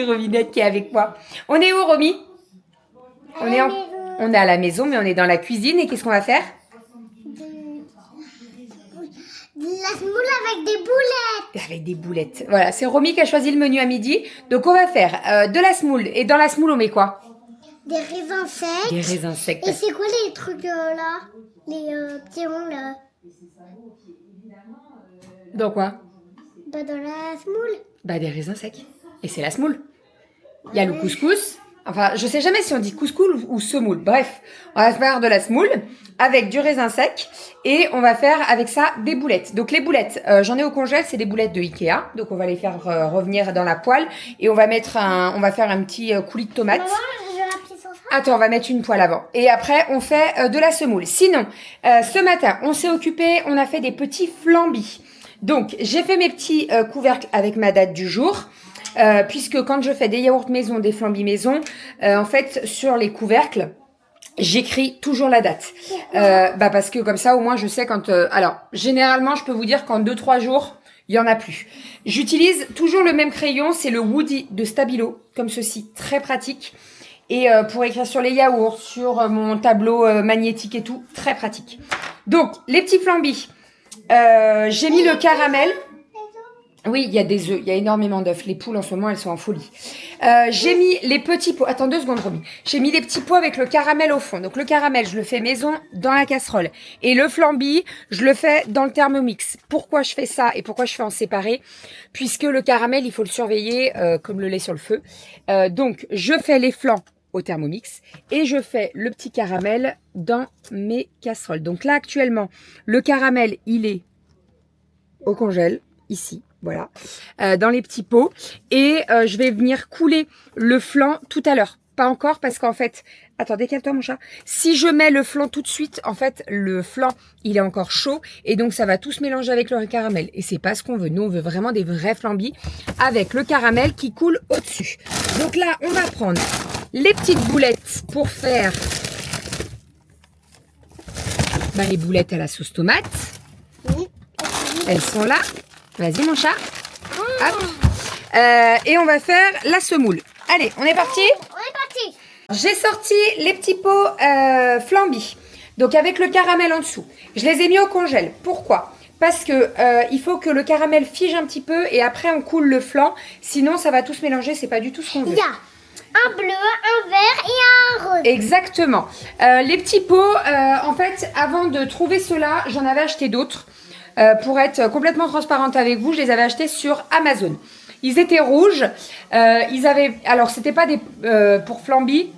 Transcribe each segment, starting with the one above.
Et Rominette qui est avec moi. On est où, Romy? On est à la maison, mais on est dans la cuisine. Et qu'est-ce qu'on va faire? De la semoule avec des boulettes. Avec des boulettes. Voilà, c'est Romy qui a choisi le menu à midi. Donc, on va faire de la semoule. Et dans la semoule, on met quoi? Des raisins secs. Des raisins secs. Et c'est quoi les trucs là? Les petits ronds là? Dans quoi? Bah dans la semoule. Bah, des raisins secs. Et c'est la semoule. Il y a le couscous. Enfin, je sais jamais si on dit couscous ou semoule. Bref, on va faire de la semoule avec du raisin sec et on va faire avec ça des boulettes. Donc les boulettes, j'en ai au congèle, c'est des boulettes de Ikea. Donc on va les faire revenir dans la poêle et on va faire un petit coulis de tomates. Maman, je vais appuyer sur ça. Attends, on va mettre une poêle avant. Et après, on fait de la semoule. Sinon, ce matin, on s'est occupé, on a fait des petits flambis. Donc, j'ai fait mes petits couvercles avec ma date du jour. Puisque quand je fais des yaourts maison, des flambis maison, en fait, sur les couvercles, j'écris toujours la date. Parce que comme ça, au moins, je sais quand... alors, généralement, je peux vous dire qu'en 2-3 jours, il y en a plus. J'utilise toujours le même crayon, c'est le Woody de Stabilo, comme ceci, très pratique. Et pour écrire sur les yaourts, sur mon tableau magnétique et tout, très pratique. Donc, les petits flambis, j'ai mis le caramel. Oui, il y a des œufs, il y a énormément d'œufs. Les poules, en ce moment, elles sont en folie. J'ai mis les petits pots. Attends 2 secondes, Romy. J'ai mis les petits pots avec le caramel au fond. Donc, le caramel, je le fais maison dans la casserole. Et le flambi, je le fais dans le Thermomix. Pourquoi je fais ça et pourquoi je fais en séparé? Puisque le caramel, il faut le surveiller comme le lait sur le feu. Donc, je fais les flancs au Thermomix et je fais le petit caramel dans mes casseroles. Donc là, actuellement, le caramel, il est au congèle, ici. Voilà, dans les petits pots. Et je vais venir couler le flan tout à l'heure. Pas encore parce qu'en fait... Attends, décale-toi mon chat. Si je mets le flan tout de suite, en fait, le flan, il est encore chaud. Et donc, ça va tout se mélanger avec le caramel. Et c'est pas ce qu'on veut. Nous, on veut vraiment des vrais flambis avec le caramel qui coule au-dessus. Donc là, on va prendre les petites boulettes pour faire les boulettes à la sauce tomate. Oui. Elles sont là. Vas-y mon chat. Hop. Et on va faire la semoule. Allez, on est parti? On est parti. J'ai sorti les petits pots flambis. Donc avec le caramel en dessous. Je les ai mis au congèle. Pourquoi? Parce que il faut que le caramel fige un petit peu et après on coule le flan. Sinon ça va tout se mélanger, c'est pas du tout ce qu'on veut. Il y a un bleu, un vert et un rose. Exactement. Les petits pots, en fait, avant de trouver ceux-là, j'en avais acheté d'autres. Pour être complètement transparente avec vous, je les avais achetés sur Amazon. Ils étaient rouges. Alors, c'était pas des pour flambi.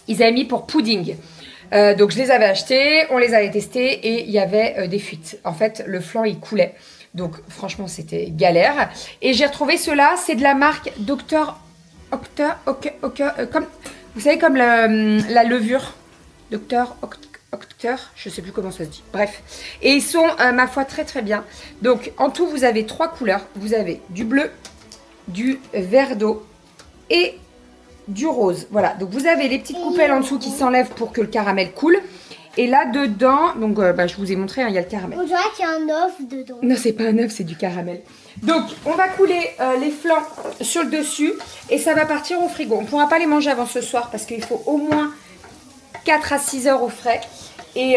Ils avaient mis pour pudding. Donc, je les avais achetés. On les avait testés et il y avait des fuites. En fait, le flan, il coulait. Donc, franchement, c'était galère. Et j'ai retrouvé ceux-là. C'est de la marque Dr. Comme, vous savez, comme la levure. Dr. Octeur, je sais plus comment ça se dit. Bref. Et ils sont, ma foi, très très bien. Donc, en tout, vous avez 3 couleurs. Vous avez du bleu, du vert d'eau et du rose. Voilà. Donc, vous avez les petites coupelles en dessous qui s'enlèvent pour que le caramel coule. Et là, dedans, donc, je vous ai montré, hein, il y a le caramel. On dirait qu'il y a un œuf dedans. Non, c'est pas un œuf, c'est du caramel. Donc, on va couler les flancs sur le dessus et ça va partir au frigo. On ne pourra pas les manger avant ce soir parce qu'il faut au moins 4 à 6 heures au frais. Et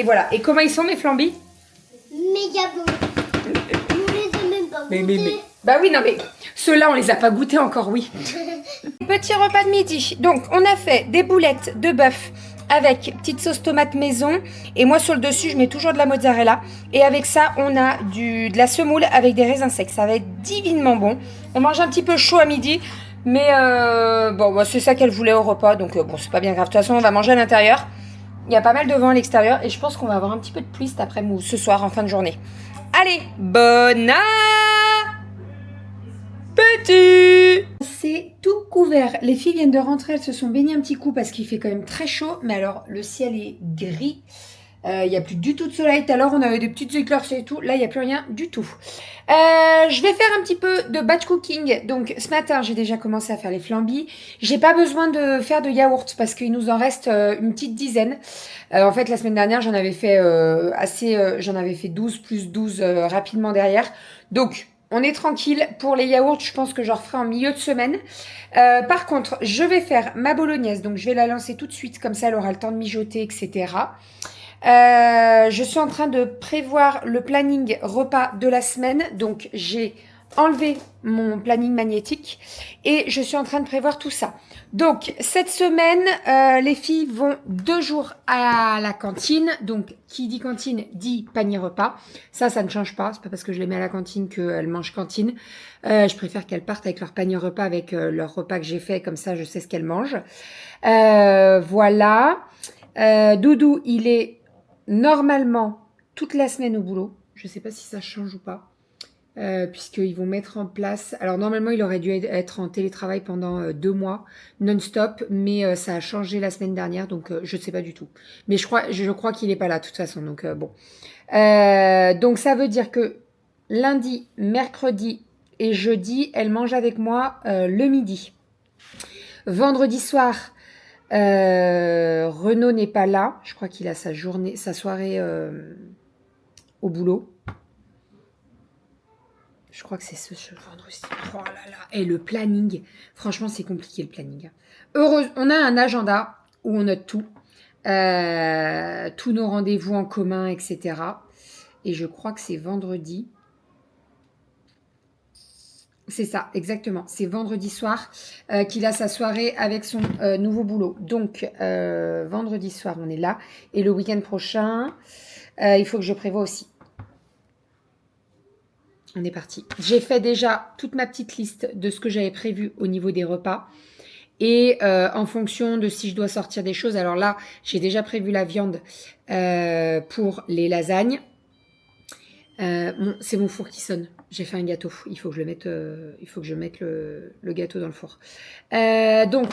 voilà. Et comment ils sont mes flambis? Méga bon. On les a même pas goûtés. Bah oui, non mais ceux-là, on les a pas goûtés encore, oui. Petit repas de midi. Donc, on a fait des boulettes de bœuf avec petite sauce tomate maison. Et moi, sur le dessus, je mets toujours de la mozzarella. Et avec ça, on a de la semoule avec des raisins secs. Ça va être divinement bon. On mange un petit peu chaud à midi. Mais c'est ça qu'elle voulait au repas. Donc, c'est pas bien grave. De toute façon, on va manger à l'intérieur. Il y a pas mal de vent à l'extérieur. Et je pense qu'on va avoir un petit peu de pluie cet après-midi ou ce soir en fin de journée. Allez, bon appétit! C'est tout couvert. Les filles viennent de rentrer. Elles se sont baignées un petit coup parce qu'il fait quand même très chaud. Mais alors, le ciel est gris. Il n'y a plus du tout de soleil. Tout à l'heure, on avait des petites éclaircies et tout. Là, il n'y a plus rien du tout. Je vais faire un petit peu de batch cooking. Donc, ce matin, j'ai déjà commencé à faire les flambis. J'ai pas besoin de faire de yaourt parce qu'il nous en reste une petite dizaine. En fait, la semaine dernière, j'en avais fait j'en avais fait 12 plus 12 rapidement derrière. Donc, on est tranquille. Pour les yaourts, je pense que j'en referai en milieu de semaine. Par contre, je vais faire ma bolognaise. Donc, je vais la lancer tout de suite. Comme ça, elle aura le temps de mijoter, etc. Je suis en train de prévoir le planning repas de la semaine. Donc, j'ai enlevé mon planning magnétique et je suis en train de prévoir tout ça. Donc, cette semaine, les filles vont 2 jours à la cantine. Donc, qui dit cantine dit panier repas. Ça ne change pas. C'est pas parce que je les mets à la cantine qu'elles mangent cantine. Je préfère qu'elles partent avec leur panier repas, avec leur repas que j'ai fait. Comme ça, je sais ce qu'elles mangent. Voilà. Doudou, il est normalement toute la semaine au boulot. Je ne sais pas si ça change ou pas. Puisqu'ils vont mettre en place... Alors, normalement, il aurait dû être en télétravail pendant 2 mois, non-stop, mais ça a changé la semaine dernière, donc je ne sais pas du tout. Mais je crois qu'il n'est pas là, de toute façon, donc bon. Donc, ça veut dire que lundi, mercredi et jeudi, elle mange avec moi le midi. Vendredi soir, Renaud n'est pas là. Je crois qu'il a sa soirée au boulot. Je crois que c'est ce vendredi. Oh là là. Et le planning. Franchement, c'est compliqué le planning. Heureusement, on a un agenda où on note tout. Tous nos rendez-vous en commun, etc. Et je crois que c'est vendredi. C'est ça, exactement. C'est vendredi soir qu'il a sa soirée avec son nouveau boulot. Donc, vendredi soir, on est là. Et le week-end prochain, il faut que je prévoie aussi. On est parti. J'ai fait déjà toute ma petite liste de ce que j'avais prévu au niveau des repas. Et en fonction de si je dois sortir des choses. Alors là, j'ai déjà prévu la viande pour les lasagnes. C'est mon four qui sonne. J'ai fait un gâteau. Il faut que je mette le gâteau dans le four. Donc,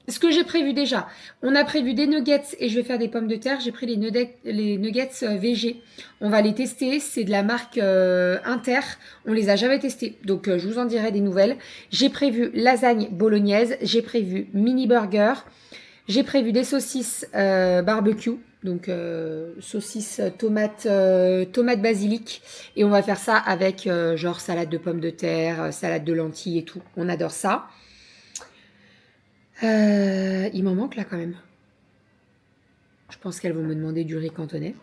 ce que j'ai prévu déjà, on a prévu des nuggets et je vais faire des pommes de terre. J'ai pris les nuggets VG. On va les tester. C'est de la marque Inter. On les a jamais testés. Donc, je vous en dirai des nouvelles. J'ai prévu lasagne bolognaise. J'ai prévu mini burger. J'ai prévu des saucisses barbecue. Donc, saucisses tomate basilic. Et on va faire ça avec genre salade de pommes de terre, salade de lentilles et tout. On adore ça. Il m'en manque là quand même. Je pense qu'elles vont me demander du riz cantonais.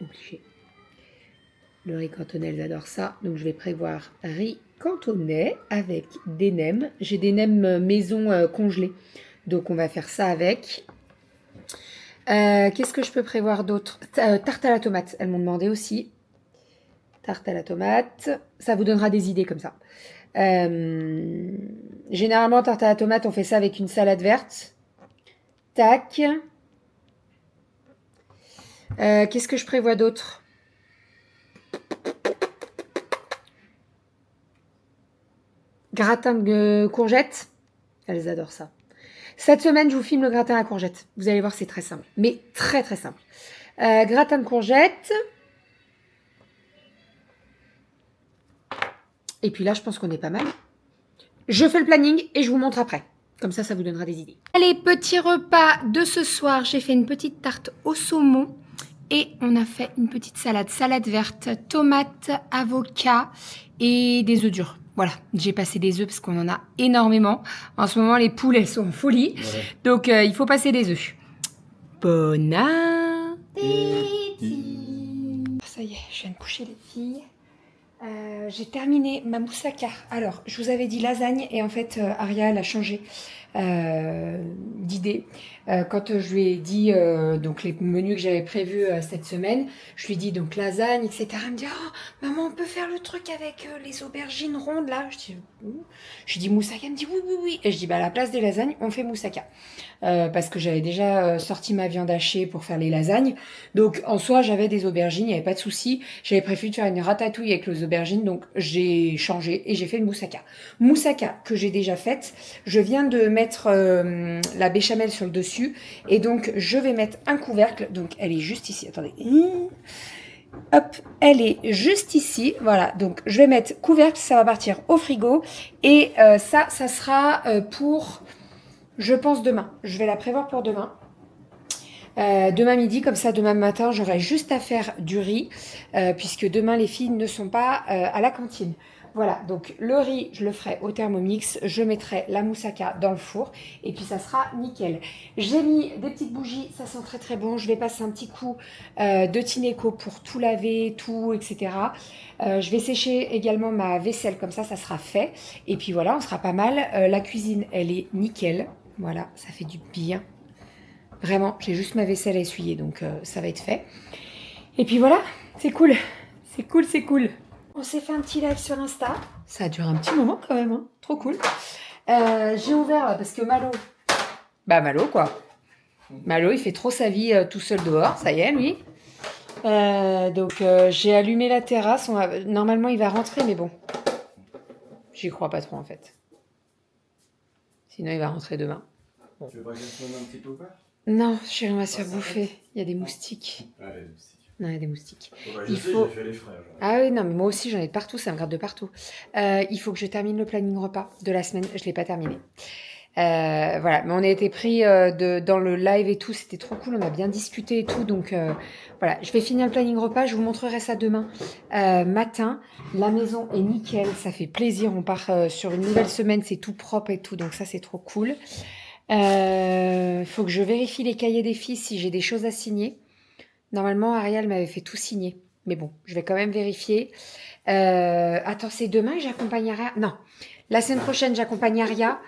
Obligé. Le riz cantonais, elles adorent ça. Donc je vais prévoir riz cantonais avec des nems. J'ai des nems maison congelés. Donc on va faire ça avec. Qu'est-ce que je peux prévoir d'autre? Tarte à la tomate, elles m'ont demandé aussi. Tarte à la tomate. Ça vous donnera des idées comme ça. Généralement, tarte à la tomate, on fait ça avec une salade verte. Tac. Qu'est-ce que je prévois d'autre? Gratin de courgettes. Elles adorent ça. Cette semaine, je vous filme le gratin à la courgette. Vous allez voir, c'est très simple. Mais très, très simple. Gratin de courgettes. Et puis là, je pense qu'on est pas mal. Je fais le planning et je vous montre après. Comme ça vous donnera des idées. Allez, petit repas de ce soir. J'ai fait une petite tarte au saumon. Et on a fait une petite salade. Salade verte, tomate, avocat et des œufs durs. Voilà, j'ai passé des œufs parce qu'on en a énormément. En ce moment, les poules, elles sont en folie. Ouais. Donc, il faut passer des œufs. Bon appétit. Ça y est, je viens de coucher les filles. J'ai terminé ma moussaka. Alors, je vous avais dit lasagne et en fait, Aria, elle a changé d'idée. Quand je lui ai dit donc les menus que j'avais prévus cette semaine, je lui ai dit donc lasagne, etc. Elle me dit oh, maman, on peut faire le truc avec les aubergines rondes là. Je dis moussaka. Elle me dit oui. Et je dis bah à la place des lasagnes, on fait moussaka. Parce que j'avais déjà sorti ma viande hachée pour faire les lasagnes. Donc en soi, j'avais des aubergines, il n'y avait pas de souci. J'avais préféré faire une ratatouille avec les aubergines, donc j'ai changé et j'ai fait une moussaka. Moussaka que j'ai déjà faite. Je viens de mettre la béchamel sur le dessus et donc je vais mettre un couvercle. Donc elle est juste ici. Attendez. Hop, elle est juste ici. Voilà, donc je vais mettre couvercle, ça va partir au frigo et ça sera pour... Je pense demain. Je vais la prévoir pour demain. Demain midi, comme ça, demain matin, j'aurai juste à faire du riz, puisque demain, les filles ne sont pas à la cantine. Voilà, donc le riz, je le ferai au Thermomix, je mettrai la moussaka dans le four, et puis ça sera nickel. J'ai mis des petites bougies, ça sent très très bon, je vais passer un petit coup de Tineco pour tout laver, tout, etc. Je vais sécher également ma vaisselle, comme ça sera fait. Et puis voilà, on sera pas mal. La cuisine, elle est nickel. Voilà, ça fait du bien. Vraiment, j'ai juste ma vaisselle à essuyer, donc ça va être fait. Et puis voilà, c'est cool. C'est cool, c'est cool. On s'est fait un petit live sur Insta. Ça a duré un petit moment quand même, hein. Trop cool. J'ai ouvert parce que Malo... Bah Malo, quoi. Malo, il fait trop sa vie tout seul dehors, ça y est, lui. Donc j'ai allumé la terrasse. Normalement, il va rentrer, mais bon. J'y crois pas trop, en fait. Sinon, il va rentrer demain. Bon. Tu veux pas qu'il se mette un petit peu ou pas? Non, chérie, on va se faire bouffer. Il y a des moustiques. Ah, les moustiques. Non, il y a des moustiques. Bon, bah, Il j'ai fait les frais. Ah oui, non, mais moi aussi, j'en ai de partout. Ça me gratte de partout. Il faut que je termine le planning repas de la semaine. Je ne l'ai pas terminé. Voilà, mais on a été pris dans le live et tout. C'était trop cool. On a bien discuté et tout. Donc, voilà, je vais finir le planning repas. Je vous montrerai ça demain matin. La maison est nickel. Ça fait plaisir. On part sur une nouvelle semaine. C'est tout propre et tout. Donc, ça, c'est trop cool. Faut que je vérifie les cahiers des filles si j'ai des choses à signer. Normalement, Ariel m'avait fait tout signer. Mais bon, je vais quand même vérifier. Attends, c'est demain que j'accompagne Aria? Non, la semaine prochaine, j'accompagne Aria.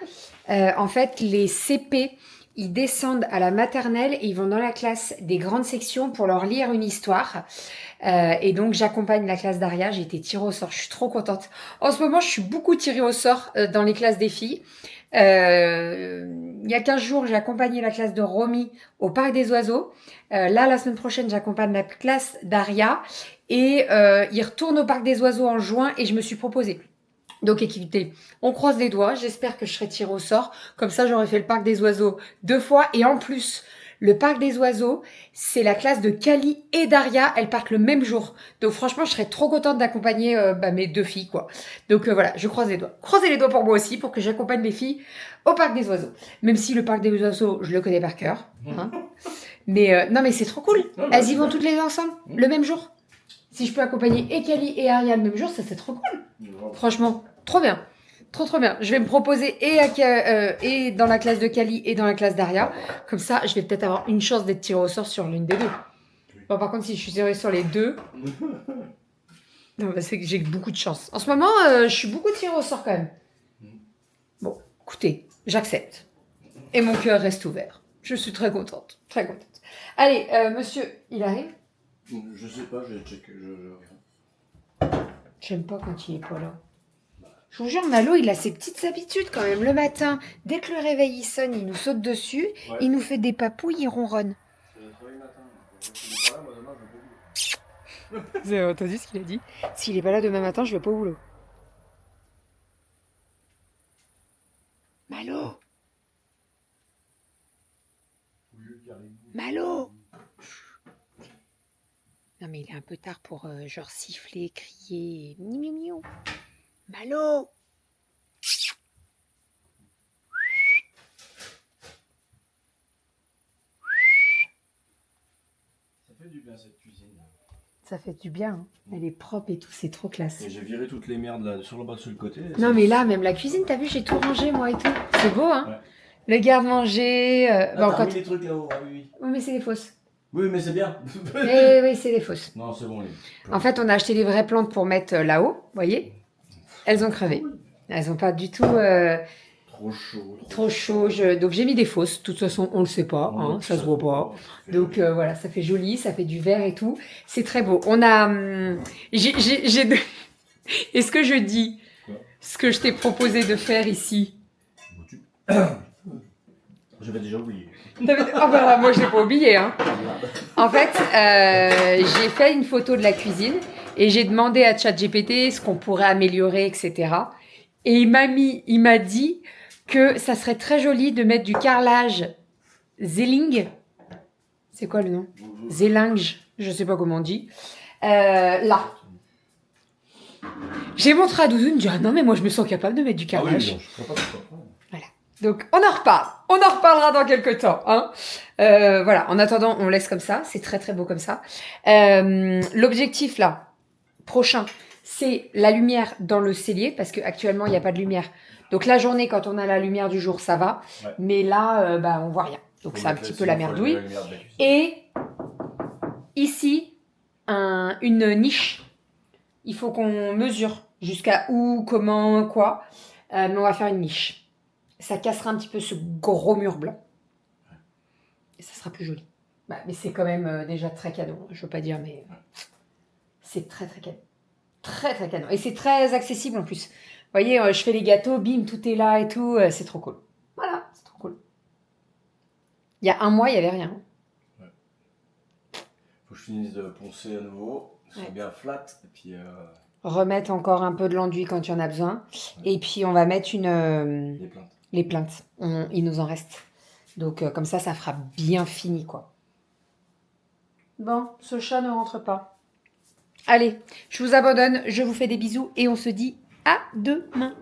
En fait, les CP, ils descendent à la maternelle et ils vont dans la classe des grandes sections pour leur lire une histoire. Et donc, j'accompagne la classe d'Aria. J'ai été tirée au sort. Je suis trop contente. En ce moment, je suis beaucoup tirée au sort dans les classes des filles. Il y a 15 jours, j'ai accompagné la classe de Romy au Parc des Oiseaux. Là, la semaine prochaine, j'accompagne la classe d'Aria. Et ils retournent au Parc des Oiseaux en juin et je me suis proposée. Donc, écoutez, on croise les doigts. J'espère que je serai tirée au sort. Comme ça, j'aurai fait le Parc des Oiseaux 2 fois. Et en plus, le Parc des Oiseaux, c'est la classe de Kali et Daria. Elles partent le même jour. Donc, franchement, je serais trop contente d'accompagner mes 2 filles, quoi. Donc, voilà, je croise les doigts. Croisez les doigts pour moi aussi, pour que j'accompagne les filles au Parc des Oiseaux. Même si le Parc des Oiseaux, je le connais par cœur. Hein. Mais non, mais c'est trop cool. Elles y vont toutes les deux ensemble, le même jour. Si je peux accompagner et Kali et Aria le même jour, ça c'est trop cool. Franchement, trop bien. Trop bien. Je vais me proposer et dans la classe de Kali et dans la classe d'Aria. Comme ça, je vais peut-être avoir une chance d'être tirée au sort sur l'une des deux. Bon, par contre, si je suis tirée sur les deux... Non, bah, c'est que j'ai beaucoup de chance. En ce moment, je suis beaucoup tirée au sort quand même. Bon, écoutez, j'accepte. Et mon cœur reste ouvert. Je suis très contente. Très contente. Allez, monsieur, il arrive? Je sais pas, je vais checker. Je regarde. J'aime pas quand il est pas là. Je vous jure, Malo, il a ses petites habitudes quand même. Le matin, dès que le réveil il sonne, il nous saute dessus. Ouais. Il nous fait des papouilles, il ronronne. Vous avez entendu ce qu'il a dit? S'il est pas là demain matin, je vais pas au boulot. Malo! Malo! Non mais il est un peu tard pour genre siffler, crier. Miou miou. Malo! Ça fait du bien cette cuisine. Ça fait du bien, hein. Elle est propre et tout, c'est trop classe. Et j'ai viré toutes les merdes là, sur le bas, sur le côté. Non mais là, même la cuisine, t'as vu, j'ai tout rangé moi et tout. C'est beau, hein. Ouais. Le garde-manger... t'as mis les trucs là-haut, ah, oui. Oui, mais c'est des fausses. Oui, mais c'est bien. Oui, c'est des fausses. Non, c'est bon. En fait, on a acheté des vraies plantes pour mettre là-haut, vous voyez. Elles ont crevé. Elles n'ont pas du tout... Trop chaud. Donc j'ai mis des fausses. De toute façon, on le sait pas, hein, ça se voit pas. Donc voilà, ça fait joli, ça fait du vert et tout. C'est très beau. On a... Est-ce que je dis ce que je t'ai proposé de faire ici? J'avais déjà oublié. Ah bah moi je l'ai pas oublié, hein. En fait, j'ai fait une photo de la cuisine et j'ai demandé à ChatGPT ce qu'on pourrait améliorer, etc. Et il m'a dit que ça serait très joli de mettre du carrelage Zéling. C'est quoi le nom? Zélinge, je sais pas comment on dit. Là. J'ai montré à Doudou, il me dit ah non mais moi je me sens capable de mettre du carrelage. Ah oui, non, je crois pas. Voilà. Donc, on en reparle. On en reparlera dans quelques temps. Hein. Voilà, en attendant, on laisse comme ça. C'est très, très beau comme ça. L'objectif, là, prochain, c'est la lumière dans le cellier, parce qu'actuellement, il n'y a pas de lumière. Donc, la journée, quand on a la lumière du jour, ça va. Ouais. Mais là, on voit rien. Donc, c'est un petit peu la merdouille. Et ici, une niche. Il faut qu'on mesure jusqu'à où, comment, quoi. Mais on va faire une niche. Ça cassera un petit peu ce gros mur blanc. Et ça sera plus joli. Bah, mais c'est quand même déjà très canon. Je veux pas dire, mais c'est très très canon. Très très canon. Et c'est très accessible en plus. Vous voyez, je fais les gâteaux, bim, tout est là et tout. C'est trop cool. Voilà, c'est trop cool. Il y a un mois, il n'y avait rien. Ouais. Faut que je finisse de poncer à nouveau. C'est Ouais. bien flat. Et puis. Remettre encore un peu de l'enduit quand il y en a besoin. Ouais. Et puis on va mettre Les plaintes. les plaintes. Il nous en reste. Donc comme ça fera bien fini quoi. Bon, ce chat ne rentre pas. Allez, je vous abandonne, je vous fais des bisous et on se dit à demain.